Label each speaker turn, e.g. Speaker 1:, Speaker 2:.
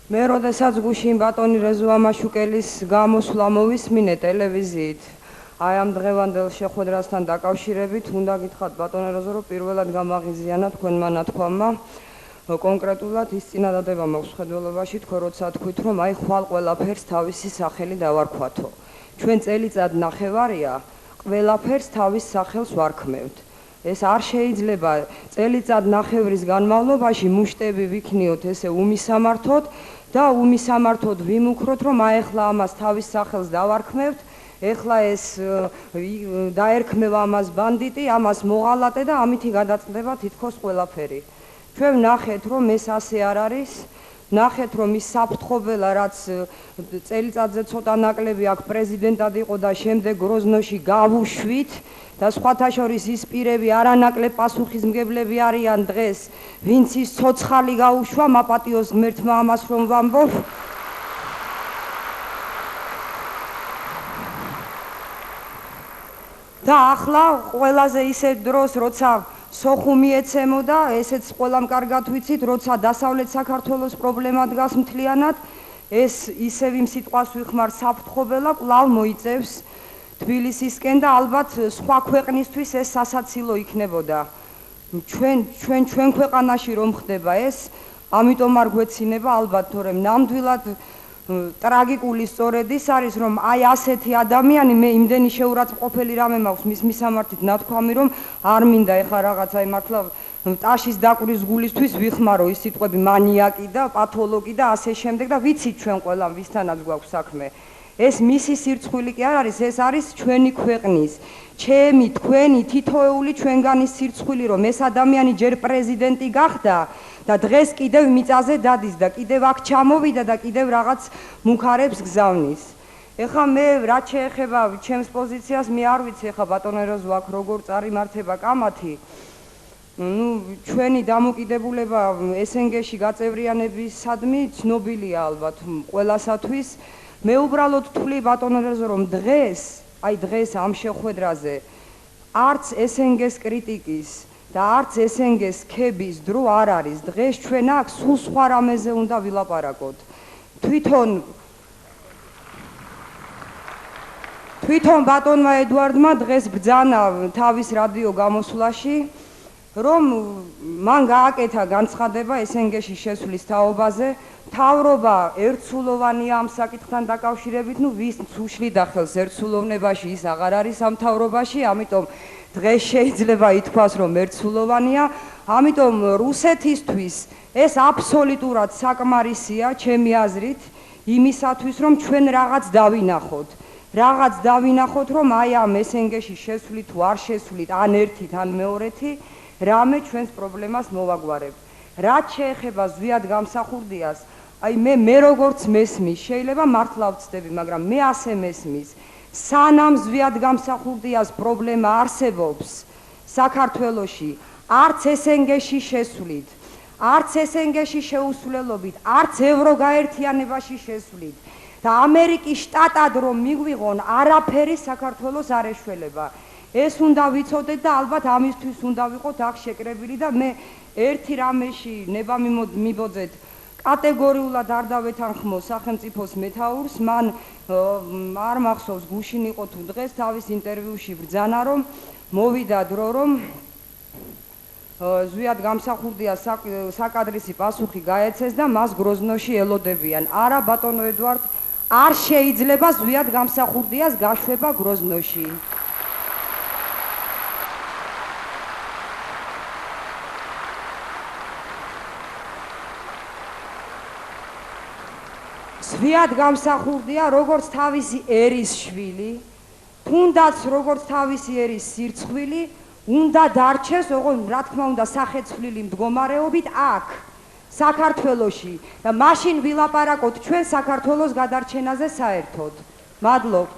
Speaker 1: მე როდესაც გუშინ ბატონი რეზო ამაშუკელის გამოსვლა მოვისმინე ტელევიზიით, აი ამ დღევანდელ შეხვედრასთან დაკავშირებით უნდა გითხრათ ბატონო რეზო, რომ პირველად გამაღიზიანა თქვენმა ნათქვამმა კონკრეტულად ის წინადადება მაქვს ხედველობაში, თქვენ როცა თქვით, რომ აი ხვალ ყველაფერს თავისი სახელი დავარქვათო. ჩვენ წელიწად ნახევარია ყველაფერს თავის სახელს ვარქმევთ. ეს არ შეიძლება წელიწად ნახევრის განმავლობაში მუშტები ვიქნიოთ ესე უმისამართოდ და უმისამართოდ ვიმუქროთ, რომ აი ახლა ამას თავის სახელს დავარქმევთ, ეხლა ეს დაერქმევა ამას ბანდიტი, ამას მოღალატე და ამითი გადაწყდება თითქოს ყველაფერი. ჩვენ ვნახეთ, რომ ეს ასე არ არის, ვნახეთ, რომ ის საფრთხობელა, რაც წელიწადზე ცოტა ნაკლები აქ პრეზიდენტად იყო და შემდეგ გროზნოში გავუშვით და სხვათა შორის ის პირები არანაკლებ პასუხისმგებლები არიან დღეს, ვინც ის ცოცხალი გაუშვა, მაპატიოს ღმერთმა ამას რომ ვამბობ. და ახლა ყველაზე ისე დროს, როცა სოხუმი ეცემოდა, ესეც ყველამ კარგად ვიცით, როცა დასავლეთ საქართველოს პრობლემა დგას მთლიანად, ეს ისევ იმ სიტყვას ვიხმარ საფრთხობელა კვლავ მოიწევს თბილისისკენ და ალბათ სხვა ქვეყნისთვის ეს სასაცილო იქნებოდა. ჩვენ ქვეყანაში რომ ხდება ეს, ამიტომ არ გვეცინება ალბათ, თორემ ნამდვილად ტრაგიკული სწორედ ის არის, რომ აი ასეთი ადამიანი, მე იმდენი შეურაცხყოფელი რამე მაქვს მის მისამართით ნათქვამი, რომ არ მინდა ეხლა რაღაცა მართლა ტაშის დაკვრის გულისთვის ვიხმარო ის სიტყვები მანიაკი და პათოლოგი და ასე შემდეგ და ვიცით ჩვენ ყველამ ვისთანაც გვაქვს საქმე. ეს მისი სირცხვილი კი არ არის, ეს არის ჩვენი ქვეყნის, ჩემი, თქვენი, თითოეული ჩვენგანის სირცხვილი, რომ ეს ადამიანი ჯერ პრეზიდენტი გახდა და დღეს კიდევ მიწაზე დადის და კიდევ აქ ჩამოვიდა და კიდევ რაღაც მუქარებს გზავნის. ეხლა მე რაც შეეხება ჩემს პოზიციას, მე არ ვიცი ეხლა ბატონო როზო აქ როგორ წარიმართება კამათი. ჩვენი დამოკიდებულება SNG-ში გაწევრიანებისადმი ცნობილია ალბათ ყველასათვის. მე უბრალოდ ვთვლი ბატონო როზო, რომ დღეს, აი დღეს ამ შეხვედრაზე არც SNG-ს კრიტიკის და არც SNG-ს ქების დრო არ არის. დღეს ჩვენ აქ სულ სხვა რამეზე უნდა ვილაპარაკოთ. თვითონ ბატონმა ედვარდმა დღეს ბრძანა თავის რადიო გამოსვლაში, რომ მან გააკეთა განცხადება SNG-ში შესვლის თაობაზე. მთავრობა ერთსულოვანია ამ საკითხთან დაკავშირებით, ვის უშლიდა ხელს ერთსულოვნებაში, ის აღარ არის ამ მთავრობაში, ამიტომ დღეს შეიძლება ითქვას, რომ ერთსულოვანია. ამიტომ რუსეთისთვის ეს აბსოლუტურად საკმარისია, ჩემი აზრით, იმისათვის, რომ ჩვენ რაღაც დავინახოთ, რომ აი ამ SNG-ში შესვლით თუ არ შესვლით, ან ერთით, ან მეორეთი, რამე ჩვენს პრობლემას მოვაგვარებთ. რაც შეეხება ზვიად გამსახურდიას, აი მე როგორც მესმის, შეიძლება მართლა ვწდები, მაგრამ მე ასე მესმის, სანამ ზვიად გამსახურდიას პრობლემა არსებობს საქართველოში, არც SNG-ში შესვლით, არც SNG-ში შეუსვლელობით, არც ევროგაერთიანებაში შესვლით და ამერიკის შტატად რომ მიგვიღონ, არაფერი საქართველოს არ ეშველება. ეს უნდა ვიცოდეთ და ალბათ ამისთვის უნდა ვიყოთ აქ შეკრებილი და მე ერთი რამეში ნება მიბოძეთ, კატეგორიულად არ დავეთანხმო სახელმწიფოს მეთაურს, მან არ მახსოვს გუშინ იყო თუ დღეს თავის ინტერვიუში ბრძანა, რომ მოვიდა დრო, რომ ზვიად გამსახურდია საკადრისი პასუხი გაეცეს და მას გროზნოში ელოდებიან. არა ბატონო ედვარდ, არ შეიძლება ზვიად გამსახურდიას გაშვება გროზნოში. ზვიად გამსახურდია როგორც თავისი ერის შვილი, თუნდაც როგორც თავისი ერის სირცხვილი, უნდა დარჩეს, რა თქმა უნდა, სახეცვლილი მდგომარეობით აქ, საქართველოში და მაშინ ვილაპარაკოთ ჩვენ საქართველოს გადარჩენაზე საერთოდ. მადლობთ.